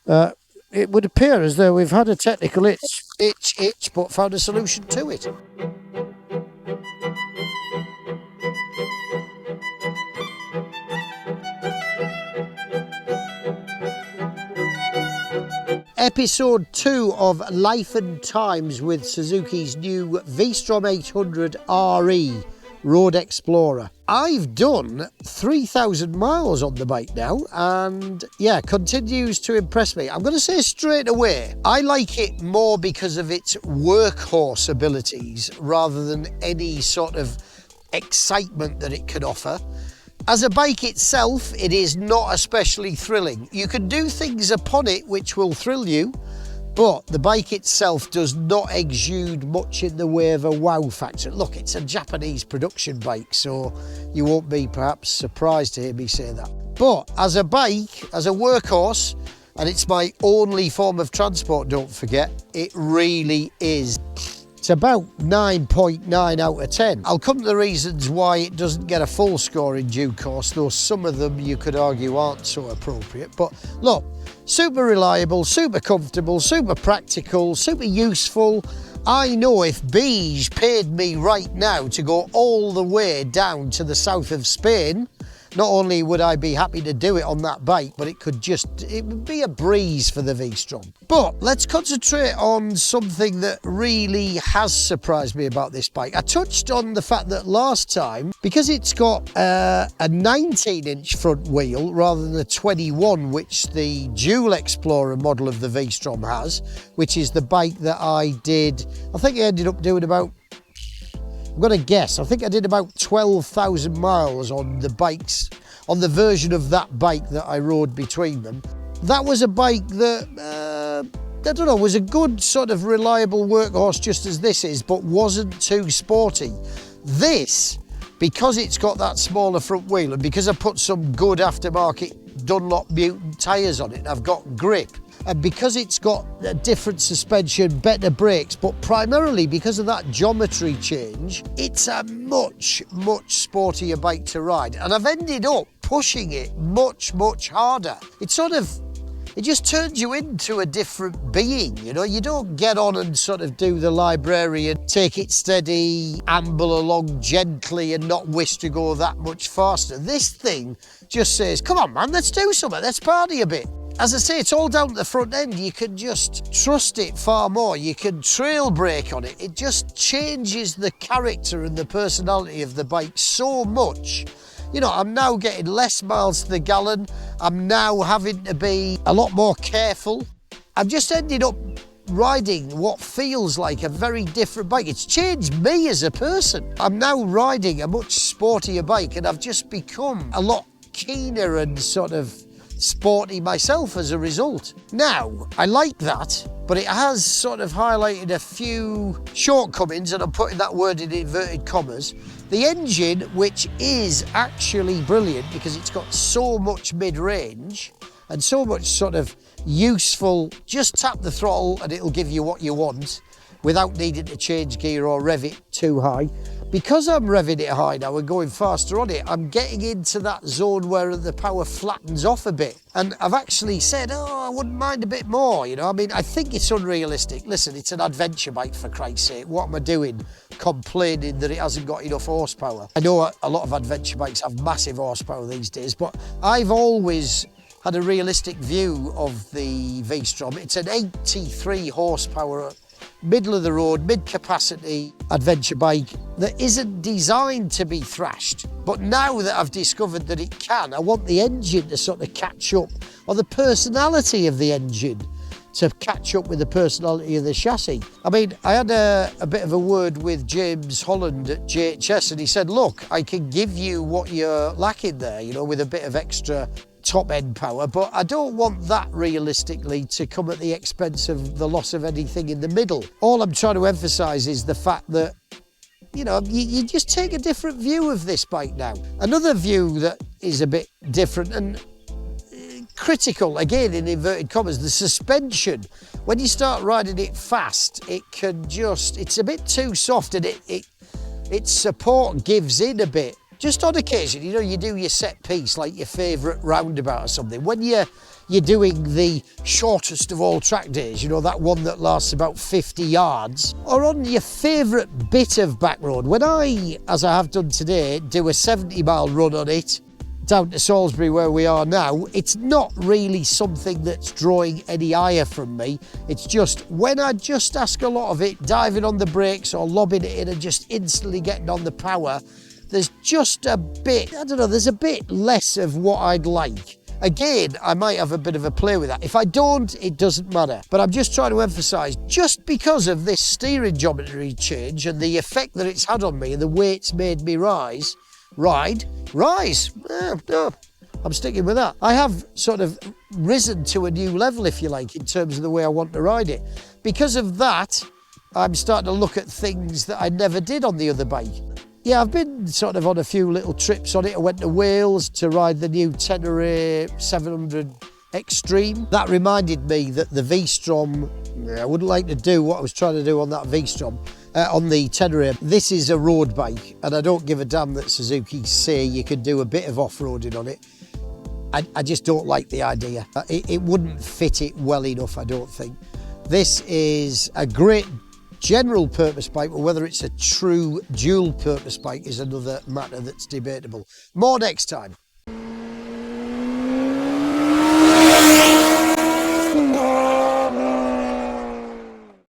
It would appear as though we've had a technical itch, but found a solution to it. Episode 2 of Life and Times with Suzuki's new V-Strom 800 RE Road Explorer. I've done 3,000 miles on the bike now, and yeah, continues to impress me. I'm going to say straight away, I like it more because of its workhorse abilities rather than any sort of excitement that it can offer. As a bike itself, it is not especially thrilling. You can do things upon it which will thrill you, but the bike itself does not exude much in the way of a wow factor. Look, it's a Japanese production bike, so you won't be perhaps surprised to hear me say that. But as a bike, as a workhorse, and it's my only form of transport, don't forget, it really is. It's about 9.9 out of 10. I'll come to the reasons why it doesn't get a full score in due course, though some of them you could argue aren't so appropriate. But look, super reliable, super comfortable, super practical, super useful. I know if Beige paid me right now to go all the way down to the south of Spain, not only would I be happy to do it on that bike, but it would be a breeze for the V-Strom. But let's concentrate on something that really has surprised me about this bike. I touched on the fact that last time, because it's got a 19-inch front wheel rather than a 21, which the Dual Explorer model of the V-Strom has, which is the bike that I did, I think I ended up doing about, I'm going to guess, I think I did about 12,000 miles on the bikes, on the version of that bike that I rode between them. That was a bike that, I don't know, was a good sort of reliable workhorse just as this is, but wasn't too sporty. This, because it's got that smaller front wheel and because I put some good aftermarket Dunlop Mutant tyres on it, I've got grip. And because it's got a different suspension, better brakes, but primarily because of that geometry change, it's a much, much sportier bike to ride. And I've ended up pushing it much, much harder. It just turns you into a different being, you know? You don't get on and sort of do the librarian, take it steady, amble along gently and not wish to go that much faster. This thing just says, come on man, let's do something, let's party a bit. As I say, it's all down to the front end. You can just trust it far more. You can trail brake on it. It just changes the character and the personality of the bike so much. You know, I'm now getting less miles to the gallon. I'm now having to be a lot more careful. I've just ended up riding what feels like a very different bike. It's changed me as a person. I'm now riding a much sportier bike and I've just become a lot keener and sort of sporty myself as a result. Now, I like that, but it has sort of highlighted a few shortcomings, and I'm putting that word in inverted commas. The engine, which is actually brilliant because it's got so much mid-range and so much sort of useful, just tap the throttle and it'll give you what you want without needing to change gear or rev it too high. Because I'm revving it high now and going faster on it, I'm getting into that zone where the power flattens off a bit. And I've actually said, oh, I wouldn't mind a bit more, you know. I mean, I think it's unrealistic. Listen, it's an adventure bike, for Christ's sake. What am I doing complaining that it hasn't got enough horsepower? I know a lot of adventure bikes have massive horsepower these days, but I've always had a realistic view of the V-Strom. It's an 83 horsepower middle of the road, mid-capacity adventure bike that isn't designed to be thrashed. But now that I've discovered that it can, I want the engine to sort of catch up, or the personality of the engine to catch up with the personality of the chassis. I mean, I had a bit of a word with James Holland at JHS and he said, look, I can give you what you're lacking there, you know, with a bit of extra top-end power, but I don't want that realistically to come at the expense of the loss of anything in the middle. All I'm trying to emphasise is the fact that, you know, you just take a different view of this bike now. Another view that is a bit different and critical, again in inverted commas, the suspension. When you start riding it fast, it can just, it's a bit too soft and its support gives in a bit. Just on occasion, you know, you do your set piece, like your favourite roundabout or something. When you you're doing the shortest of all track days, you know, that one that lasts about 50 yards, or on your favourite bit of back road. When I, as I have done today, do a 70-mile run on it, down to Salisbury where we are now, it's not really something that's drawing any ire from me. It's just when I just ask a lot of it, diving on the brakes or lobbing it in and just instantly getting on the power, there's just a bit, I don't know, there's a bit less of what I'd like. Again, I might have a bit of a play with that. If I don't, it doesn't matter. But I'm just trying to emphasise, just because of this steering geometry change and the effect that it's had on me and the way it's made me rise, no, I'm sticking with that. I have sort of risen to a new level, if you like, in terms of the way I want to ride it. Because of that, I'm starting to look at things that I never did on the other bike. Yeah, I've been sort of on a few little trips on it. I went to Wales to ride the new Tenere 700 Extreme. That reminded me that the V-Strom, I wouldn't like to do what I was trying to do on that V-Strom. On the Tenere. This is a road bike, and I don't give a damn that Suzuki say you can do a bit of off-roading on it. I just don't like the idea. It wouldn't fit it well enough, I don't think. This is a great general purpose bike, but whether it's a true dual purpose bike is another matter that's debatable. More next time.